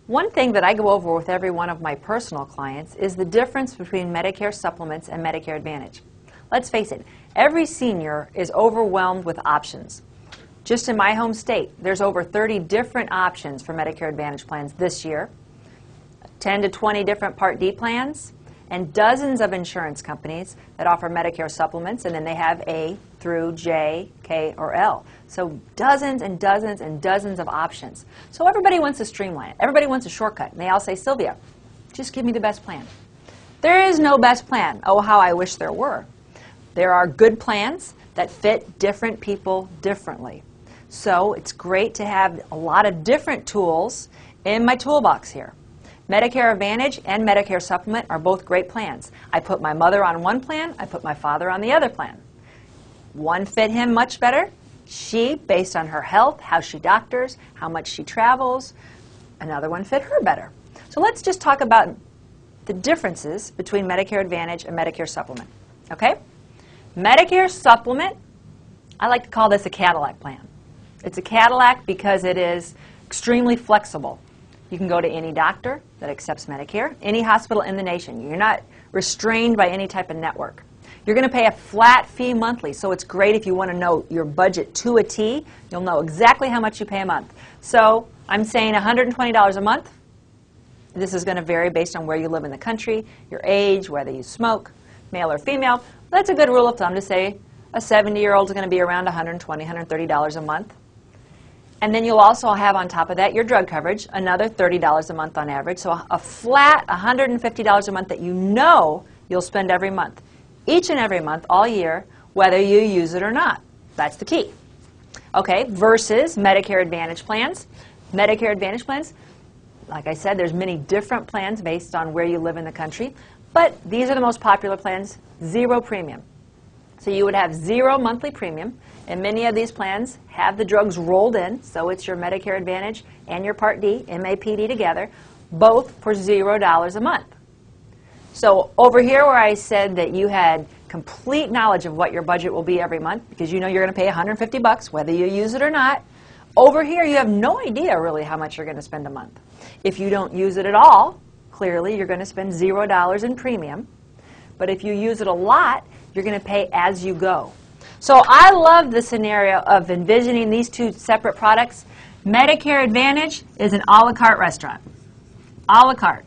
One thing that I go over with every one of my personal clients is the difference between Medicare supplements and Medicare Advantage. Let's face it, every senior is overwhelmed with options. Just in my home state, there's over 30 different options for Medicare Advantage plans this year, 10 to 20 different Part D plans, and dozens of insurance companies that offer Medicare supplements, and then they have A through J, K, or L. So dozens and dozens and dozens of options. So everybody wants to streamline it. Everybody wants a shortcut. And they all say, Sylvia, just give me the best plan. There is no best plan. Oh, how I wish there were. There are good plans that fit different people differently. So it's great to have a lot of different tools in my toolbox here. Medicare Advantage and Medicare Supplement are both great plans. I put my mother on one plan, I put my father on the other plan. One fit him much better. She, based on her health, how she doctors, how much she travels, another one fit her better. So let's just talk about the differences between Medicare Advantage and Medicare Supplement. Okay? Medicare Supplement, I like to call this a Cadillac plan. It's a Cadillac because it is extremely flexible. You can go to any doctor that accepts Medicare, any hospital in the nation. You're not restrained by any type of network. You're going to pay a flat fee monthly, so it's great if you want to know your budget to a T. You'll know exactly how much you pay a month. So I'm saying $120 a month. This is going to vary based on where you live in the country, your age, whether you smoke, male or female. That's a good rule of thumb to say a 70-year-old is going to be around $120, $130 a month. And then you'll also have on top of that your drug coverage, another $30 a month on average. So a flat $150 a month that you know you'll spend every month. Each and every month, all year, whether you use it or not. That's the key. Okay, versus Medicare Advantage plans. Medicare Advantage plans, like I said, there's many different plans based on where you live in the country. But these are the most popular plans, zero premium. So you would have zero monthly premium. And many of these plans have the drugs rolled in, so it's your Medicare Advantage and your Part D, MAPD together, both for $0 a month. So over here where I said that you had complete knowledge of what your budget will be every month, because you know you're going to pay $150 whether you use it or not, over here you have no idea really how much you're going to spend a month. If you don't use it at all, clearly you're going to spend $0 in premium. But if you use it a lot, you're going to pay as you go. So I love the scenario of envisioning these two separate products. Medicare Advantage is an a la carte restaurant. A la carte.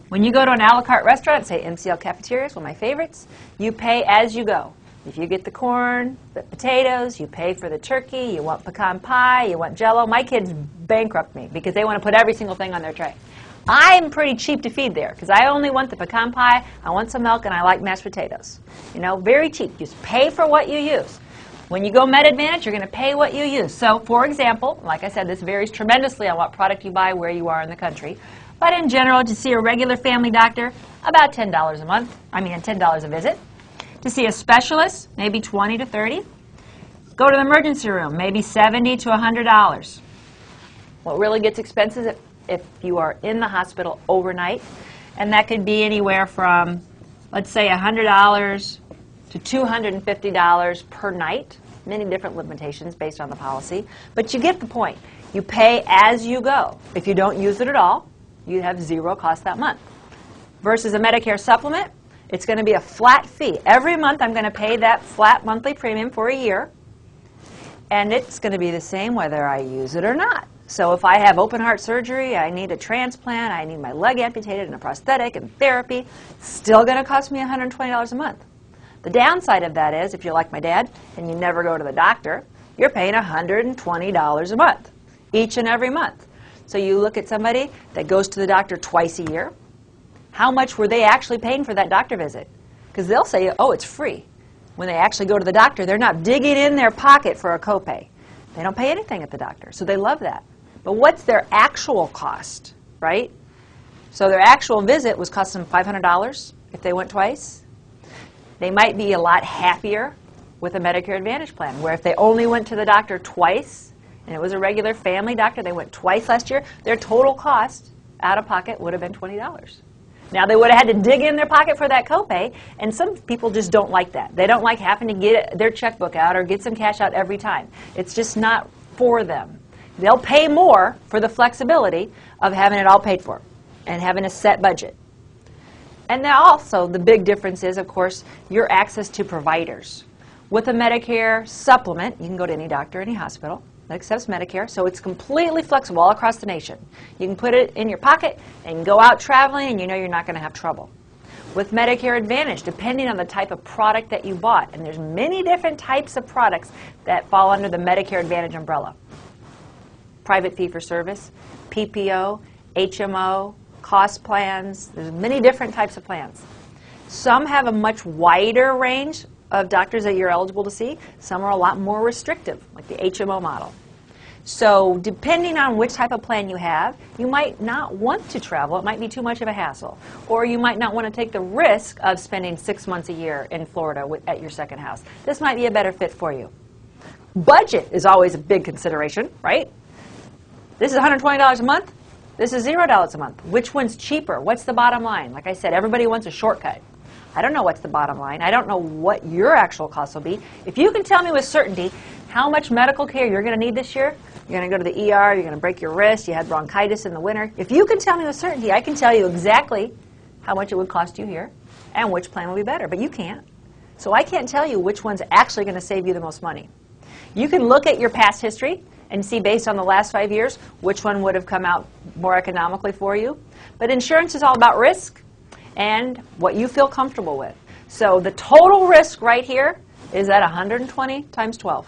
When you go to an a la carte restaurant, say MCL Cafeterias, one of my favorites, you pay as you go. If you get the corn, the potatoes, you pay for the turkey, you want pecan pie, you want Jell-O. My kids bankrupt me because they want to put every single thing on their tray. I'm pretty cheap to feed there because I only want the pecan pie, I want some milk, and I like mashed potatoes. You know, very cheap. Just pay for what you use. When you go Med Advantage, you're going to pay what you use. So, for example, like I said, this varies tremendously on what product you buy, where you are in the country. But in general, to see a regular family doctor, about $10 a month. $10 a visit. To see a specialist, maybe $20 to $30. Go to the emergency room, maybe $70 to $100. What really gets expensive if you are in the hospital overnight, and that could be anywhere from, let's say, $100 to $250 per night. Many different limitations based on the policy, but you get the point. You pay as you go. If you don't use it at all, you have zero cost that month. Versus a Medicare supplement, it's going to be a flat fee. Every month I'm going to pay that flat monthly premium for a year, and it's going to be the same whether I use it or not. So if I have open heart surgery, I need a transplant, I need my leg amputated and a prosthetic and therapy, it's still going to cost me $120 a month. The downside of that is, if you're like my dad and you never go to the doctor, you're paying $120 a month, each and every month. So you look at somebody that goes to the doctor twice a year, how much were they actually paying for that doctor visit? Because they'll say, oh, it's free. When they actually go to the doctor, they're not digging in their pocket for a copay. They don't pay anything at the doctor, so they love that. But what's their actual cost, right? So their actual visit was costing them $500 if they went twice. They might be a lot happier with a Medicare Advantage plan, where if they only went to the doctor twice, and it was a regular family doctor, they went twice last year, their total cost out of pocket would have been $20. Now, they would have had to dig in their pocket for that copay, and some people just don't like that. They don't like having to get their checkbook out or get some cash out every time. It's just not for them. they'll pay more for the flexibility of having it all paid for and having a set budget. And now also the big difference is, of course, your access to providers. With a Medicare supplement, you can go to any doctor, any hospital that accepts Medicare, so it's completely flexible all across the nation. You can put it in your pocket and go out traveling and you know you're not going to have trouble. With Medicare Advantage, depending on the type of product that you bought, and there's many different types of products that fall under the Medicare Advantage umbrella. Private fee-for-service, PPO, HMO, cost plans, there's many different types of plans. Some have a much wider range of doctors that you're eligible to see. Some are a lot more restrictive, like the HMO model. So depending on which type of plan you have, you might not want to travel. It might be too much of a hassle. Or you might not want to take the risk of spending 6 months a year in Florida at your second house. This might be a better fit for you. Budget is always a big consideration, right? This is $120 a month. This is $0 a month. Which one's cheaper? What's the bottom line? Like I said, everybody wants a shortcut. I don't know what's the bottom line. I don't know what your actual cost will be. If you can tell me with certainty how much medical care you're going to need this year, you're going to go to the ER, you're going to break your wrist, you had bronchitis in the winter. If you can tell me with certainty, I can tell you exactly how much it would cost you here and which plan will be better. But you can't. So I can't tell you which one's actually going to save you the most money. You can look at your past history and see based on the last 5 years which one would have come out more economically for you. But insurance is all about risk and what you feel comfortable with. So the total risk right here is at 120 times 12.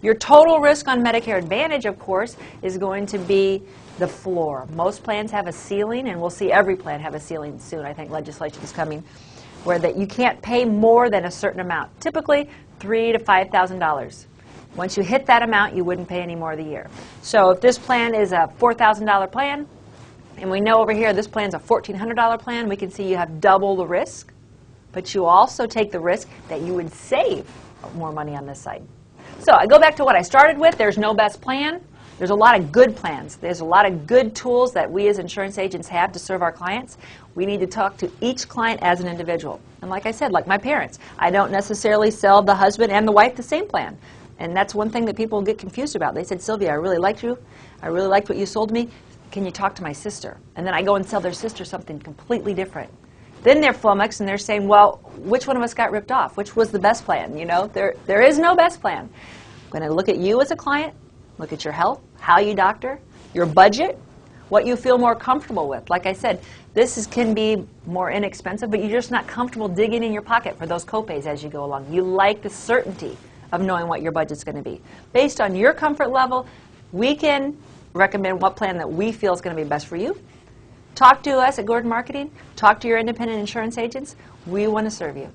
Your total risk on Medicare Advantage, of course, is going to be the floor. Most plans have a ceiling, and we'll see every plan have a ceiling soon. I think legislation is coming where that you can't pay more than a certain amount, typically $3,000 to $5,000. Once you hit that amount, you wouldn't pay any more of the year. So if this plan is a $4,000 plan, and we know over here this plan's a $1,400 plan, we can see you have double the risk, but you also take the risk that you would save more money on this side. So I go back to what I started with. There's no best plan. There's a lot of good plans. There's a lot of good tools that we as insurance agents have to serve our clients. We need to talk to each client as an individual. And like I said, like my parents, I don't necessarily sell the husband and the wife the same plan. And that's one thing that people get confused about. They said, Sylvia, I really liked you. I really liked what you sold me. Can you talk to my sister? And then I go and sell their sister something completely different. Then they're flummoxed and they're saying, well, which one of us got ripped off? Which was the best plan? You know, there is no best plan. I'm going to look at you as a client, look at your health, how you doctor, your budget, what you feel more comfortable with. Like I said, can be more inexpensive, but you're just not comfortable digging in your pocket for those copays as you go along. You like the certainty of knowing what your budget's going to be. Based on your comfort level, we can recommend what plan that we feel is going to be best for you. Talk to us at Gordon Marketing. Talk to your independent insurance agents. We want to serve you.